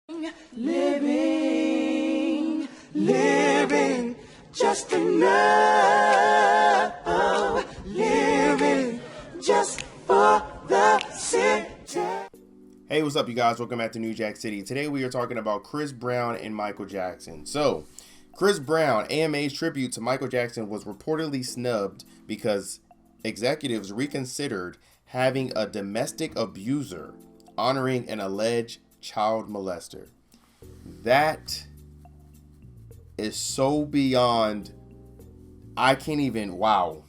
Living just enough, living just for the city. Hey, what's up, you guys? Welcome back to New Jack City. Today we are talking about Chris Brown and Michael Jackson. So, Chris Brown, AMA's tribute to Michael Jackson was reportedly snubbed because executives reconsidered having a domestic abuser honoring an alleged child molester. That is so beyond, I can't even, wow.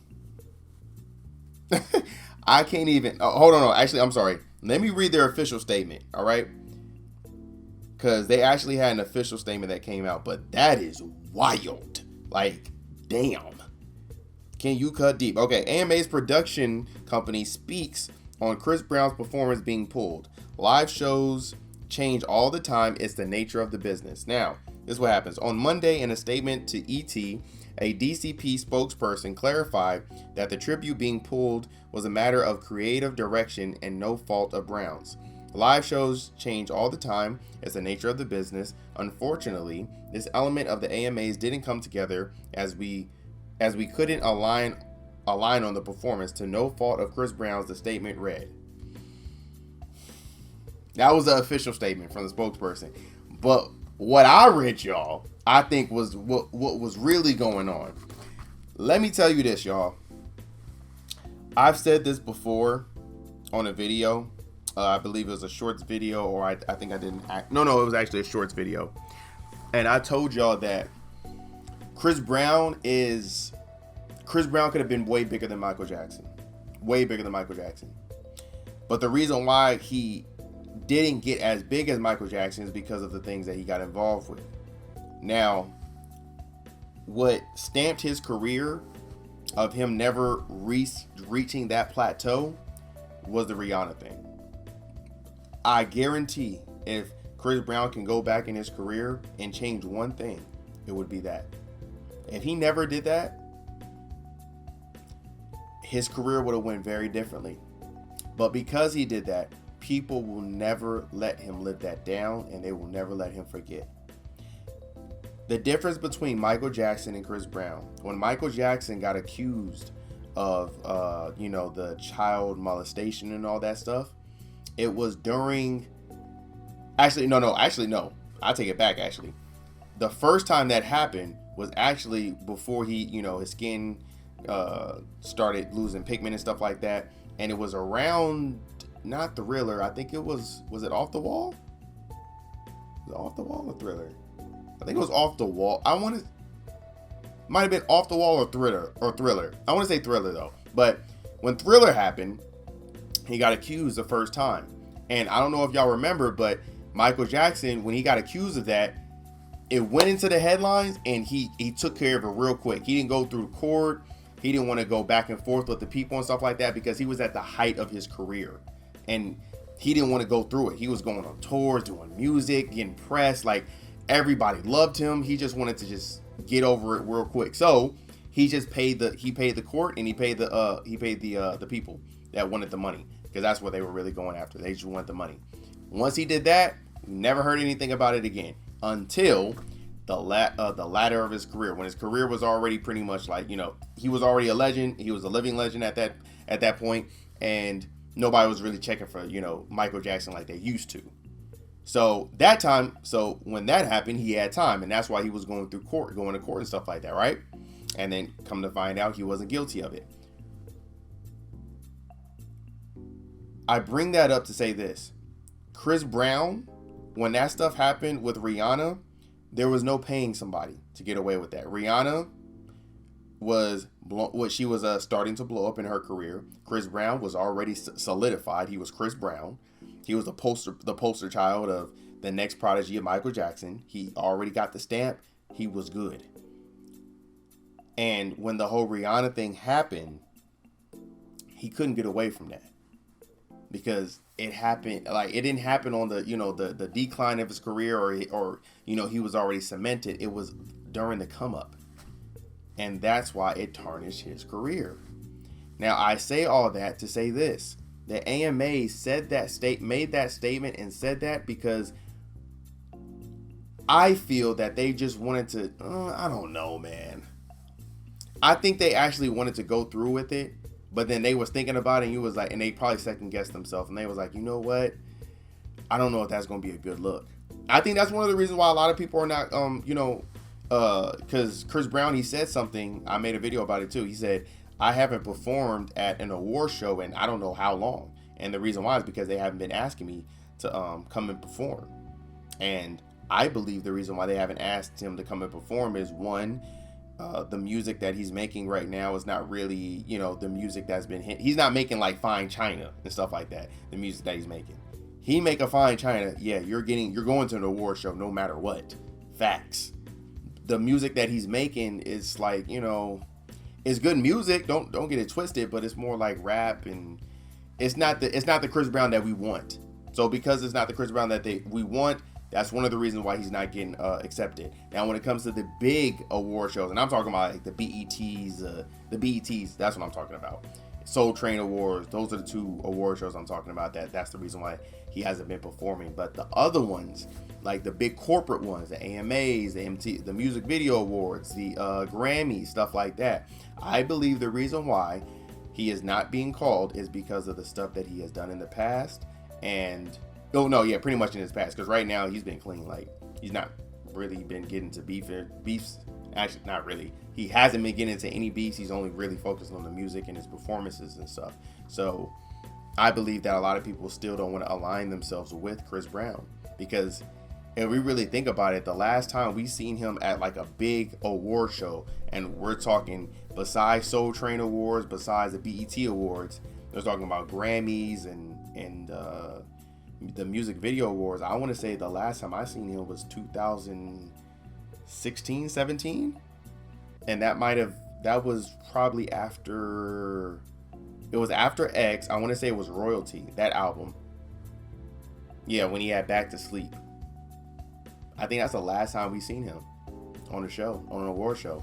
I can't even, hold on, actually, I'm sorry. Let me read their official statement, all right? Because they actually had an official statement that came out, but that is wild. Like, damn. Can you cut deep? Okay, AMA's production company speaks on Chris Brown's performance being pulled. Live shows change all the time. It's the nature of the business. Now, this is what happens. On Monday, in a statement to ET, a DCP spokesperson clarified that the tribute being pulled was a matter of creative direction and no fault of Brown's. Live shows change all the time. It's the nature of the business. Unfortunately, this element of the AMAs didn't come together as we couldn't align on the performance to no fault of Chris Brown's, the statement read. That was the official statement from the spokesperson. But what I read, y'all, I think was what was really going on. Let me tell you this, y'all. I've said this before on a video. I believe it was a shorts video, or I think I didn't. No, it was actually a shorts video. And I told y'all that Chris Brown could have been way bigger than Michael Jackson. Way bigger than Michael Jackson. But the reason why he didn't get as big as Michael Jackson is because of the things that he got involved with. Now, what stamped his career of him never reaching that plateau was the Rihanna thing. I guarantee if Chris Brown can go back in his career and change one thing, it would be that. If he never did that, his career would have went very differently. But because he did that, people will never let him live that down, and they will never let him forget. The difference between Michael Jackson and Chris Brown, when Michael Jackson got accused of, the child molestation and all that stuff, it was during, no, I take it back, actually. The first time that happened was actually before he, his skin started losing pigment and stuff like that, and it was around, not Thriller, I think it was it Off the Wall? Was it Off the Wall or Thriller? I think it was Off the Wall. Might have been Off the Wall or Thriller. I want to say Thriller though. But when Thriller happened, he got accused the first time. And I don't know if y'all remember, but Michael Jackson, when he got accused of that, it went into the headlines and he took care of it real quick. He didn't go through court. He didn't want to go back and forth with the people and stuff like that because he was at the height of his career. And he didn't want to go through it. He was going on tours, doing music, getting press. Like, everybody loved him. He just wanted to just get over it real quick. So he just paid the court, and he paid the people that wanted the money, because that's what they were really going after. They just wanted the money. Once he did that, we never heard anything about it again until the latter of his career, when his career was already pretty much like, he was already a legend. He was a living legend at that point, and nobody was really checking for, Michael Jackson like they used to. So when that happened, he had time, and that's why he was going to court and stuff like that, right? And then come to find out, he wasn't guilty of it. I bring that up to say this. Chris Brown, when that stuff happened with Rihanna, there was no paying somebody to get away with that. Rihanna was starting to blow up in her career. Chris Brown was already solidified. He was Chris Brown. He was the poster child of the next prodigy of Michael Jackson. He already got the stamp. He was good. And when the whole Rihanna thing happened, he couldn't get away from that, because it happened, like, it didn't happen on the, the decline of his career, or he was already cemented. It was during the come up. And that's why it tarnished his career. Now, I say all that to say this. The AMA made that statement and said that because I feel that they just wanted to, I don't know, man. I think they actually wanted to go through with it, but then they was thinking about it, and you was like, and they probably second guessed themselves, and they was like, you know what? I don't know if that's going to be a good look. I think that's one of the reasons why a lot of people are not, because Chris Brown, he said something. I made a video about it too. He said, I haven't performed at an award show in I don't know how long. And the reason why is because they haven't been asking me to come and perform. And I believe the reason why they haven't asked him to come and perform is, one, the music that he's making right now is not really, the music that's been hit. He's not making like Fine China and stuff like that. The music that he's making. He make a Fine China, yeah, you're going to an award show no matter what. Facts. The music that he's making is like, it's good music. Don't get it twisted, but it's more like rap, and it's not the Chris Brown that we want. So because it's not the Chris Brown that we want, that's one of the reasons why he's not getting accepted. Now, when it comes to the big award shows, and I'm talking about like the BETs, that's what I'm talking about. Soul Train Awards, those are the two award shows I'm talking about. That's the reason why he hasn't been performing. But the other ones, like the big corporate ones, the AMAs, the Music Video Awards, the Grammys, stuff like that, I believe the reason why he is not being called is because of the stuff that he has done in the past. And pretty much in his past, because right now he's been clean. Like, he's not really been getting to beefs. Actually, not really. He hasn't been getting into any beefs. He's only really focused on the music and his performances and stuff. So I believe that a lot of people still don't want to align themselves with Chris Brown, because if we really think about it, the last time we seen him at like a big award show, and we're talking besides Soul Train Awards, besides the BET Awards, they're talking about Grammys and the Music Video Awards. I want to say the last time I seen him was 2016, 17, and that was probably after. It was after X. I want to say it was Royalty, that album. Yeah, when he had Back to Sleep. I think that's the last time we seen him on a show, on an award show.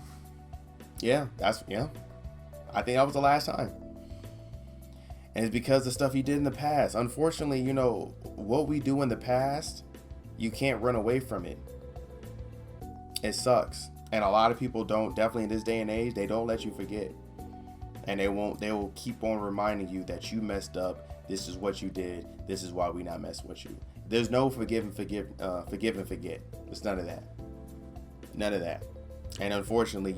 Yeah. I think that was the last time. And it's because of stuff he did in the past. Unfortunately, what we do in the past, you can't run away from it. It sucks. And a lot of people don't, definitely in this day and age, they don't let you forget. And they will keep on reminding you that you messed up. This is what you did. This is why we not messing with you. There's no forgive and forget. There's none of that. None of that. And unfortunately,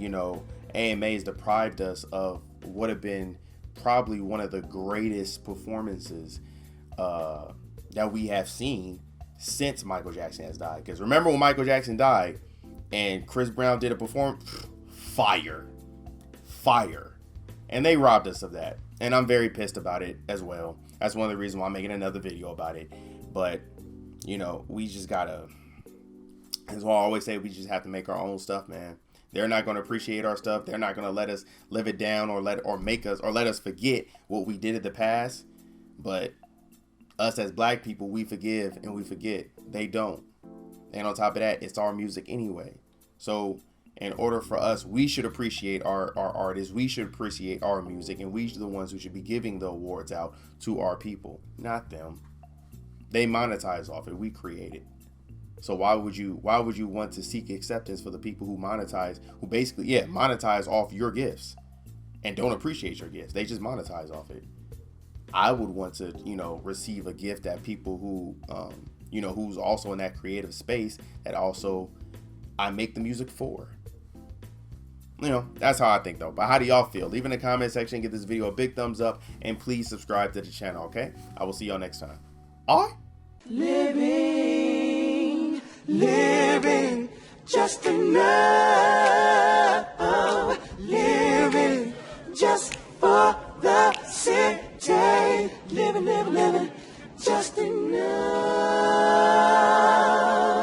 AMA's deprived us of what have been probably one of the greatest performances that we have seen since Michael Jackson has died. Because remember when Michael Jackson died and Chris Brown did a performance? Fire. And they robbed us of that. And I'm very pissed about it as well. That's one of the reasons why I'm making another video about it. But, we just gotta, as I always say, we just have to make our own stuff, man. They're not going to appreciate our stuff. They're not going to let us live it down or let us forget what we did in the past. But us as black people, we forgive and we forget. They don't. And on top of that, it's our music anyway. So in order for us, we should appreciate our artists. We should appreciate our music. And we should be the ones who should be giving the awards out to our people, not them. They monetize off it. We create it. So why would you want to seek acceptance for the people who basically monetize off your gifts and don't appreciate your gifts? They just monetize off it. I would want to, receive a gift that people who, who's also in that creative space that also I make the music for. That's how I think though. But how do y'all feel? Leave in the comment section, give this video a big thumbs up, and please subscribe to the channel, okay? I will see y'all next time. All right? Living just enough. Living just for the city. Living just enough.